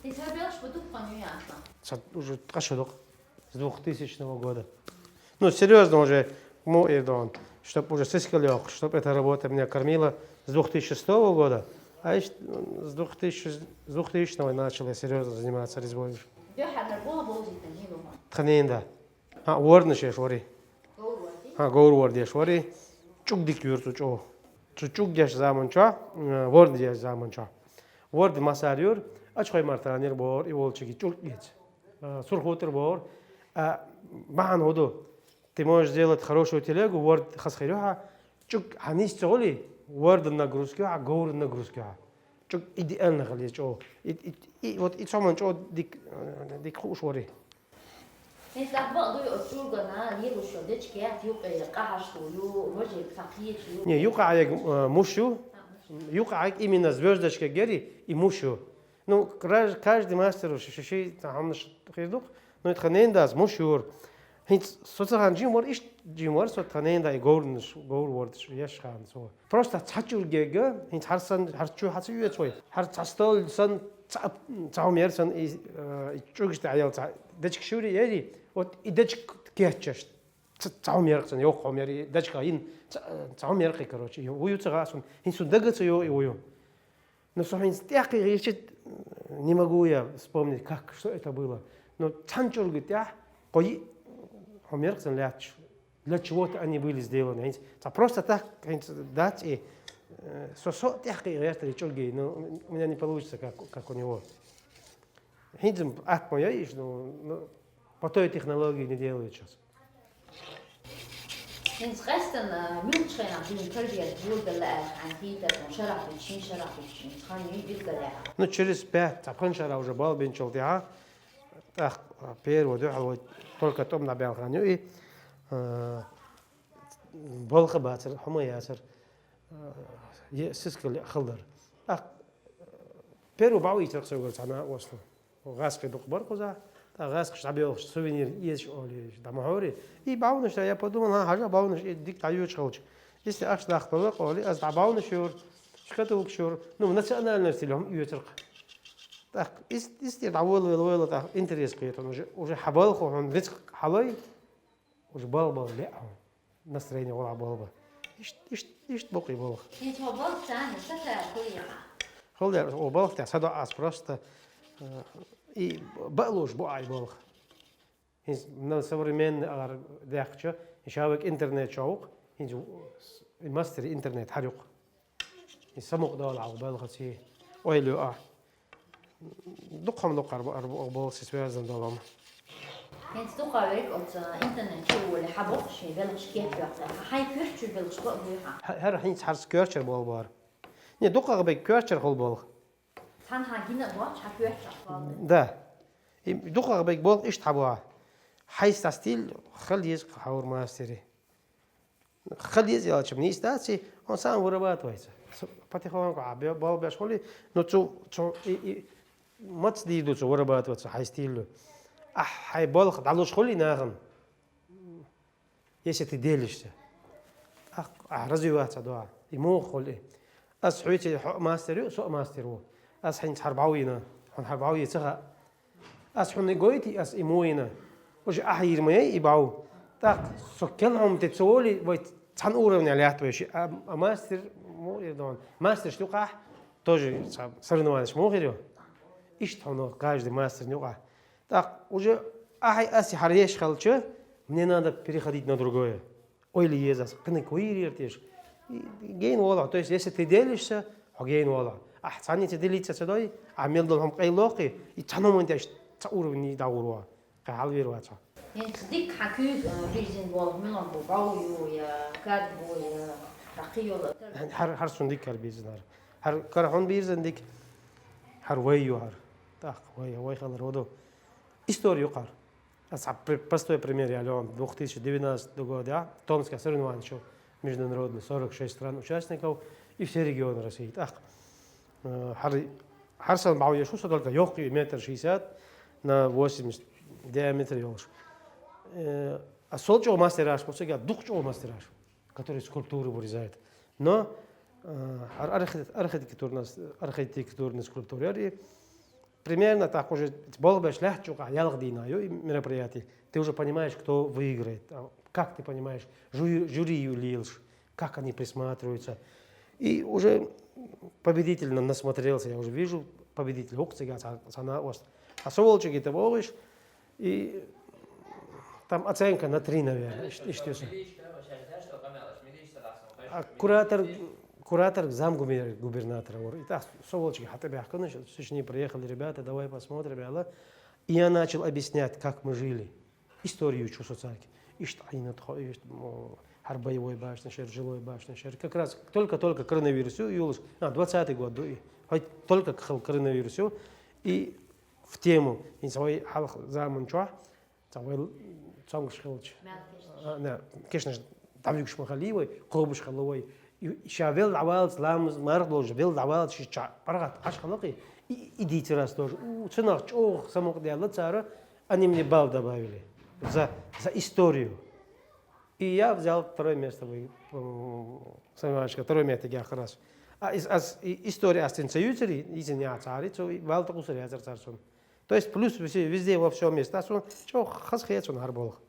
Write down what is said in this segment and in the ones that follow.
Ты собираешь что-то понятно? Уже кашедок с 2000 года. Ну, серьезно уже, чтобы уже сыскалек, чтобы эта работа меня кормила с 2006 года. А с 2000 начал я серьезно заниматься резьбой. Я حضربوها بوزي تنهيلو هون. Тханенда. Уордны шешвари. قول Гор уорд шешвари. Чук дик юрту чо. Чук деш заманча, уорд деш заманча. Уорд масарюр, ачхой мартанир бор, и волчики чук геч. Сурхотер бор. Баан ходу. Ты можешь сделать хорошую телегу, уорд хасхирюха. Чук ханис цоли, уорд нагрузка, гор нагрузка. Чук идеально халис чо. И вот и саман чо дик хушвари. هي سبق دوي أسرقنا ليه وشو ديش كيات يوقع قحش ويو وجه فقير يو. Не, юкаек мушу, юкаек именно звездочка гери и мушу. Ну, каждый мастер шиши там наш хидук, но это ханендас мушур. Хит соцхан джимор иш джимор со ханенда и горнш горворд яшхан со. Просто цачургега хит харсан харчу хасу юэцой. Хар цастол сан цаумерсан и чугшта аял ца дечкшури ери вот и дечк кячаш. цаумерсан ё хомери дечка ин цаумерки короче уются сон хин судагаться ё ё. Но сами стяки решить не могу я вспомнить, как, что это было. Но цанчурги тя кои хомерсан ляч. Для чего-то они были сделаны. Просто так дать и сосо тяки решить чурги, но у меня не получится, как у него. Хинзм ат моя иш, но по той технологии не делают сейчас. إنت خاصة مين تشين عشان تربية تقول بالله عن هيدا شرح بتشين شرح بتشين خاني يبقى Ну, через 5, шара уже был бенчол тя. Так, первый дюхал только том на белханю и болха батер, хомоясер, сискал халдар. Так, первый бауи трексу говорит, она осло. Гаски докбар коза. Гаск шабиох сувенир есть оли дамахори и баунш я подумал хажа баунш дик таю чхолч если аш дахтала оли аз баунш юр шкатук шур ну национальный стилем ютер так исти давол так интерес кает он уже хабал он риск халой уже бал ля настроение вала бал иш боки бол إنت هو بس ثاني سكر كويا. холдер обал тя сада ас просто и балуш буай болох. На современный ар дахча, ишавек интернет шаук, и мастер интернет харюк. И самук дал ау балхати, ойлю духам духар бал связан далам. إنت تقرأك أنت إنترنت شو اللي حبوق شيء بلش كيف يعطي هاي كرتش بلش بقى بيها. هر حين حرس كرتشر بال بار. نه دقة بيك كرتشر خل بال. تنها جينا بوش حكيرتش. ده. دقة بيك بال إيش تبغى. حيث تستيل خليز حور ماستري. خليز يا شبني استاسي هون سام وربات ويسا. باتي خوان قعبة بال بيشولي نو شو ما تصدي دو شو وربات ويسا حيث تيلو. هاي بال خدالوش خلي ناغن. يش تديلشته. رزيوات دعاء. يمو خلي. أس حويتي ماستري سو ماسترو. أس حين حرباوينا. حن حرباوي تخا. أس حن نجويتي أس إموينا. وش أحير ما يباو. تاك سكانهم تتسولي ويت تنقول من عليها تويش. ماستر مو يدون. ماستر شو قاح. توجي صرنوانش مو غيره. إيش تهونو каждый мастер нюка. Так, уже аси харьеш халче, мне надо переходить на другое. Ой ли езас, кнекуиртиш. Гейн вола, то есть если ты делишься, гейн вола. Цани ты делиться сюда, а мелдом кайлоки, и цаном он тяж уровни даурва, калвирвача. ديك حكيك بيجن بول ملان بو باويو يا كاد بو يا رقيو هر سنديك هر بيزنار هر كرهون بيزن ديك هر ويو هر так وي خلر ودو историю кар простой пример я лём 2019 года Томское соревнование международный 46 стран участников и все регионы России так هر سنة باويو شو только ёхи метр 60 на 80 диаметр ёлш а солчо мастераш, после я духчо мастераш, который скульптуру вырезает. Но архитектурные скульптуры примерно так уже болбеш лягчука, ялгдина, мероприятие. Ты уже понимаешь, кто выиграет. Как ты понимаешь, жюри юлилш, как они присматриваются. И уже победитель насмотрелся, я уже вижу победитель. А соволчики ты волишь, и там оценка на 3, наверное. А куратор замгубернатора. Итак, соволчики, хата бяхканы, не приехали ребята, давай посмотрим. И я начал объяснять, как мы жили. Историю Чусоцаки. Боевой башня, жилой башня. Как раз только коронавирус, 20-й год, только коронавирус. И в тему, конечно, там юкш махаливой, кобуш халовой. Шавел давал, ламз мардож, вел давал, шича, паргат, ашхалаки. И идите раз тоже. Ценах, ох, самок делала цара, они мне бал добавили за историю. И я взял второе место. Второе место я раз. А история остается извиня цари, то вал так усря царсон. То есть плюс везде во всем месте. Что хасхеет он харболах.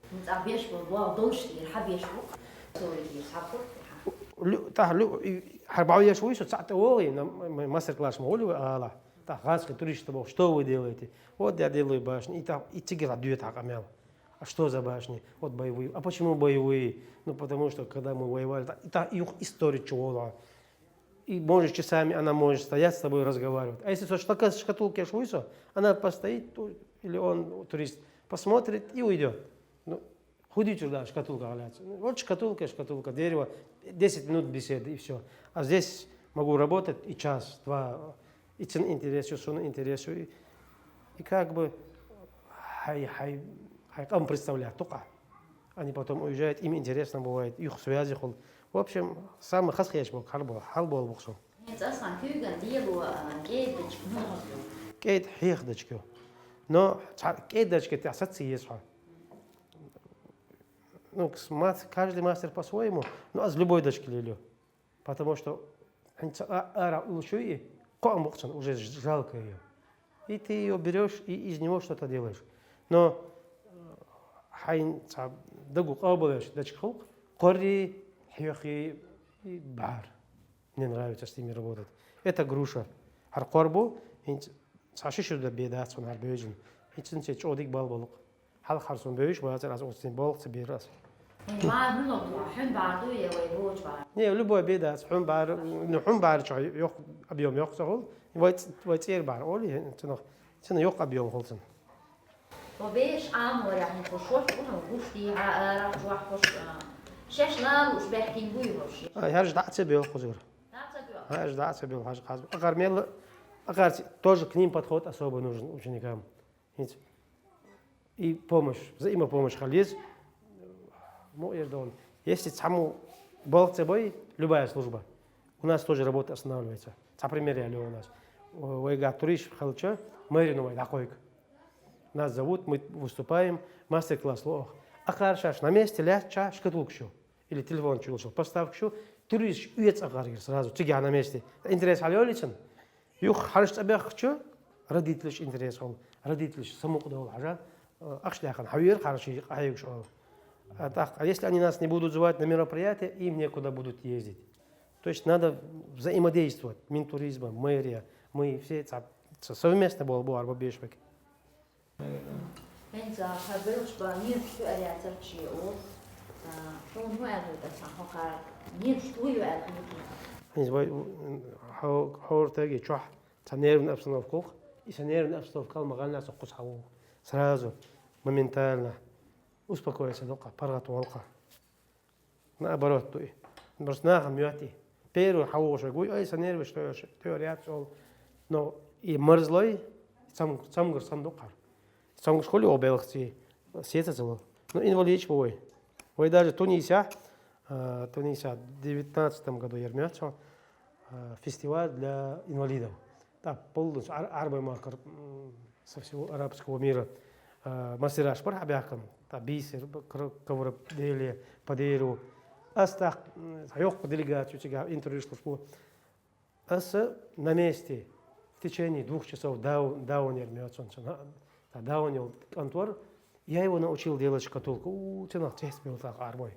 Харбал я швой, что цатовый на мастер-класс молю, ала. Так, хасхе туристы, что вы делаете? Вот я делаю башни, и тигра дует акамел. А что за башни? Вот боевые. А почему боевые? Ну, потому что, когда мы воевали, это их история чего-то. И можешь часами, она может стоять с тобой разговаривать. А если такая шкатулка швуйса, она постоит, или он, турист, посмотрит и уйдет. Ну, худи туда, шкатулка валяется. Вот шкатулка, дерево, 10 минут беседы и все. А здесь могу работать и час, два, и цен интересу, сон интересу. И как бы, он представляет только. Они потом уезжают, им интересно бывает, их связи. В общем, самый хасхеш был, халбол бухсу. Кейт хехдочку. Но кейдочки ты ассоциируешь. Ну, каждый мастер по-своему, но с любой дочки лилю. Потому что уже жалко ее. И ты ее берешь и из него что-то делаешь. Но дагу қабылаш дачхук, кори, хьюхи и бар. Мне нравится с ними работать. Это груша. Харкорбу, сашишу да беда, сон харбежин. Инчинче чодик балбалук. Хал харсон беж, базар аз остин балк собирас. Не, любой беда, хун бар, ну хун бар чай, ёх объем ёх сахол. Вайтер бар, оли, цена ёх объем холсон. وبيش عام ورا نخشوش كنا وغوشتي راح وحش شش نار وش بحكي بوي وش هرج دعت بيو خزور هرج دعت بيو هرج خاز أقار тоже к ним подход особо нужен ученикам. И помощь, взаимопомощь хализ. Если саму был собой, любая служба, у нас тоже работа останавливается. Например, у нас вайга туриш халча, мэриновый дакойк. Нас зовут, мы выступаем, мастер-класс лох. А харшаш на месте ля ча шкатулкшу или телефон чулшил, поставкшу, турист уец агаргир сразу, тига на месте. Интерес халёличен. Юх харш табяхчу, родителиш интерес хол, родителиш самук дол хажа, ахшляхан хавир харши аюкшу. А если они нас не будут звать на мероприятия, им некуда будут ездить. То есть надо взаимодействовать, Минтуризма, мэрия, мы все совместно было арба бешвек. أنت خبرش با نیرش تو علیاتر چیه او تو نو علیات اصلا خواهر نیرش توی علیات حور تاجي شح تنير من أبصنا في كوخ يسنير من أبصنا في كلمة غنى سقص حوو سرازو моментально успокоиться дока паргат волка наоборот то просто нахам яти первый хаву шагуй ай санер что теория сол но и морзлой сам дока сам школе обелхти сетацел но инвалид бой ой даже Туниса в 19 году ермячо фестиваль для инвалидов так полностью арбай макар со всего арабского мира мастера шпар абякам та бисер ковра дели падеру астах hayok делегацию чига интервью шло ас на месте в течение 2 часов даунер мёцон, даунер контор. Я его научил делать шкатулку. Цена честь был так арбой.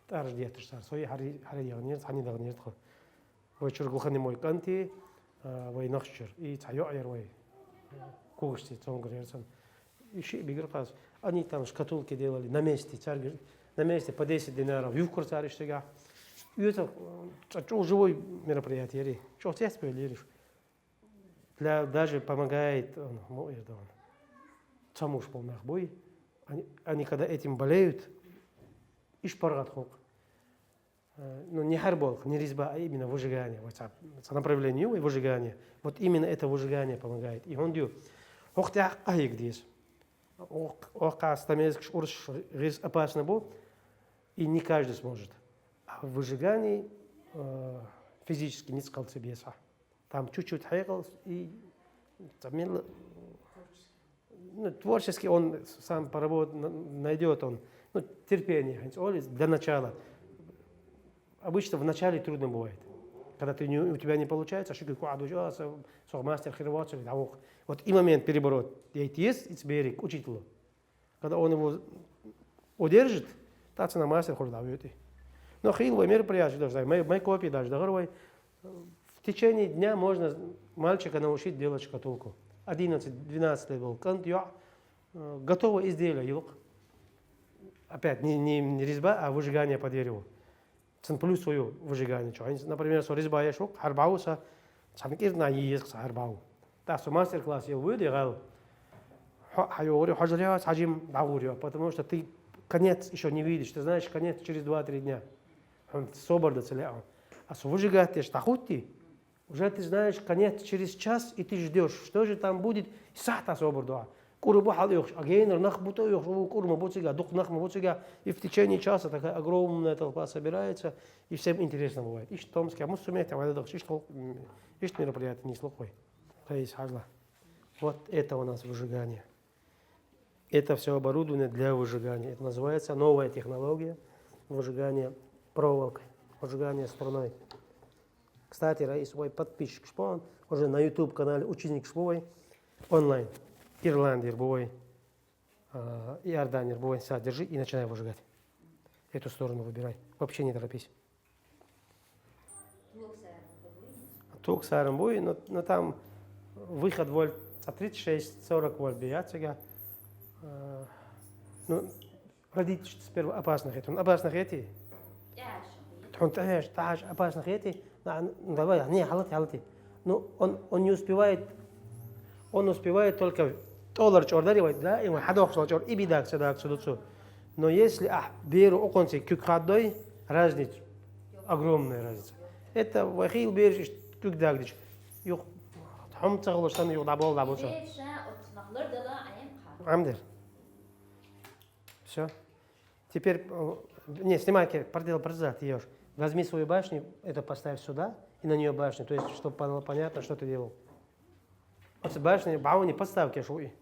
Тарж диетер сар. Сой хари ягнер, хани дагнер тхо. Вой чургулхани мой канти, вой нахчер. И цайо айрвой. Кугшти цонгрерсон. Ищи бигрказ. Они там шкатулки делали на месте, на месте по 10 динаров. Ювкур царишь сега. И это живое мероприятие. Что ты спойлеришь? Даже помогает самуш полнах бой. Они когда этим болеют, иш паргатхук. Ну не харболх, не резьба, а именно выжигание. Вот направление и выжигание. Вот именно это выжигание помогает. И он дю. Охтях аик здесь. Охка стамезк урш рез опасно был. И не каждый сможет. А в выжигании физически не сказал себе. Там чуть-чуть хайгал и творчески он сам поработает, найдет он. Терпение. Для начала. Обычно в начале трудно бывает. Когда у тебя не получается, мастер хироваться, вот и момент переборот. Есть и тебе к учителю. Когда он его удержит, так на мастер ходит. Но хиловое мероприятие даже, мои копии даже договаривай. В течение дня можно мальчика научить делать шкатулку. 11-12 лет был. Готово изделие. Опять не резьба, а выжигание по дереву. Плюс свое выжигание. Например, резьба я шок, харбауса, самкир на есть харбау. Так что мастер-класс я выделил. Потому что ты конец еще не видишь. Ты знаешь конец через 2-3 дня. Он собор целял. А с выжигать ты штахути. Уже ты знаешь конец через час, и ты ждешь, что же там будет. Сата собор дуа. Курбу халюш, а гейнер нахбуту юш, курма буцига, дух нахма буцига. И в течение часа такая огромная толпа собирается, и всем интересно бывает. Ишь томский, а мы сумеем, а это ишь мероприятие не слухой. Вот это у нас выжигание. Это все оборудование для выжигания. Это называется новая технология выжигания проволокой, выжигания струной. Кстати, Раис, свой подписчик Шпон, уже на YouTube канале Ученик Шпой онлайн. Ирландер бой, Иорданер бой, держи и начинай выжигать. Эту сторону выбирай. Вообще не торопись. Тук саром бой, но там выход вольт 36-40 вольт бьется. Ну, родить сперва опасных это. Опасных эти. Он таж опасных эти. Давай, не халати. Ну, он не успевает. Он успевает только доллар чордаривать, да, и мы хадох чор и бедак сюда сюда. Но если беру оконцы кюкхадой, разница огромная разница. Это вахил берешь кюкдагдич. Юх, хам цаглыштан юх дабол даболса. Амдер. Все. Теперь не снимай, продолжать ешь. Возьми свою башню, это поставь сюда и на нее башню, то есть чтобы было понятно, что ты делал. Вот башня, бауни подставки шуи.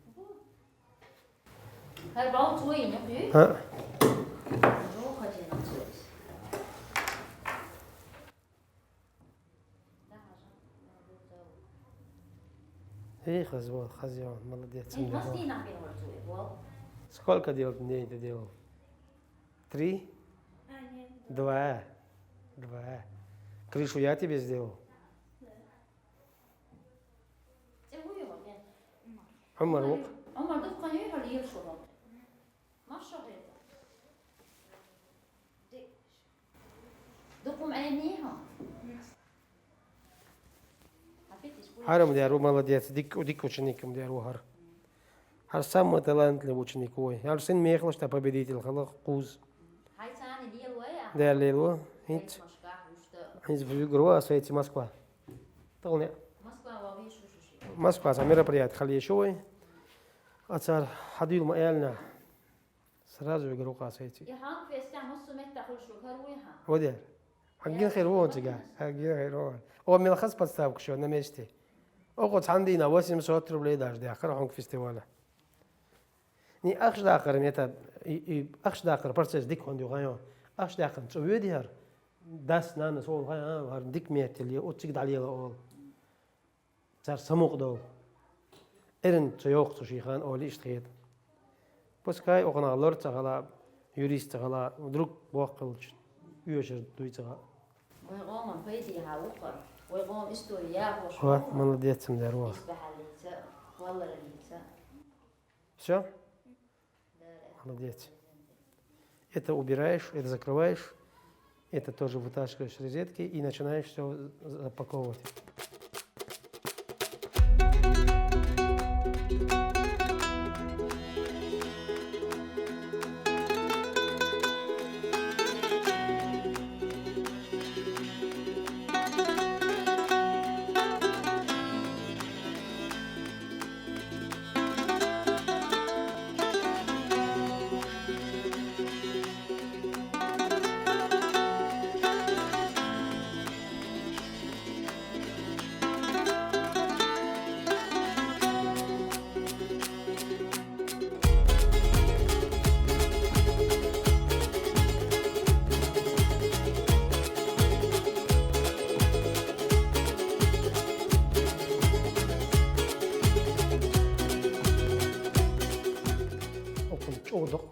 Эх, хозяин, молодец. Сколько дней ты делал? 3? 2. Крышу я тебе сделал. عمر وق عمر دق قنير هل يرشبط ما شغل دقهم عينيها Харам дяру молодец, дик учеником дяру хар. Хар самый талантливый ученик ой. Хар сын мехлаш та победитель халах куз. هاي ثاني دي الويا Дярлело, хит. Из Груа, Свете Москва. Толне. Москва, за мероприятие халешой. А царь ходил маяльно. Сразу игру касаете. Вот я. Агин хервон тига. Агин хервон. О, мелхас подставку еще на месте. Около цандина 800 рублей даже. Да, харахонг фестиваля. Не ахшдакар, это и ахшдакар процесс дик он дюгайо. Ахшдакар, что видишь? Дас на нас ол гайо, дик метели, отчик далила ол. цар самук дол. Эрен цоёк цушихан оли иштхед. Пускай оканалар цагала юрист цагала вдруг боккылч үйөшөр дуйцага. ويقوم بيدي هاوقر ويقوم استوريا وش Вот, молодец, здорово. بحليته والله لليته. Все? Молодец. Это убираешь, это закрываешь, это тоже вытаскиваешь из розетки и начинаешь все запаковывать.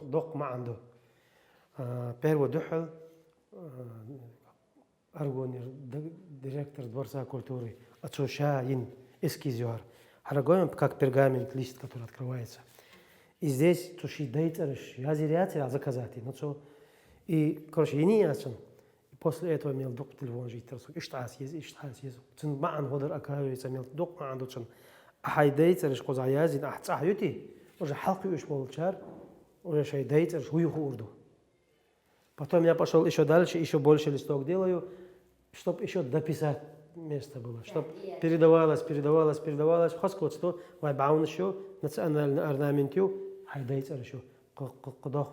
دق ما عنده بيرو دحل أرجوني دиректор Дворца культуры отсушаин эскизер. Харагоем как пергамент, лист, который открывается. И здесь туши дейтерш, я зря заказать. Ну что, и короче, я не ясен. После этого имел док телефон жить, иштас есть. Цен маан ходер оказывается имел док маан дочен. А дейтерш коза язин ахцахюти. Уже халки уж молчар. Уже шей дейтер, жую урду. Потом я пошел еще дальше, еще больше листок делаю, чтобы еще дописать место было, чтобы передавалось. Хоскот что, вай баун еще, национальный орнаментью, хай дейтер еще, куда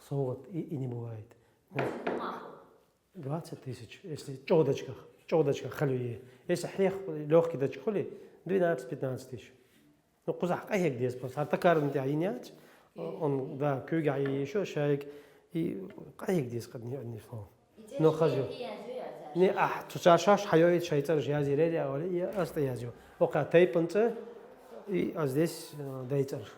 совод и не бывает. 20 тысяч, если чодочках халюе. Если хех легкий дочколи, 12-15 тысяч. Ну, кузах, а як здесь просто, артакарн тяинять. Он, да, кюга и еще шайк, и как здесь не шло. Но хожу. Не, тушашаш хайоит шайтар жази реди, а я остаюсь. Ока тейпанце, и здесь дейтер.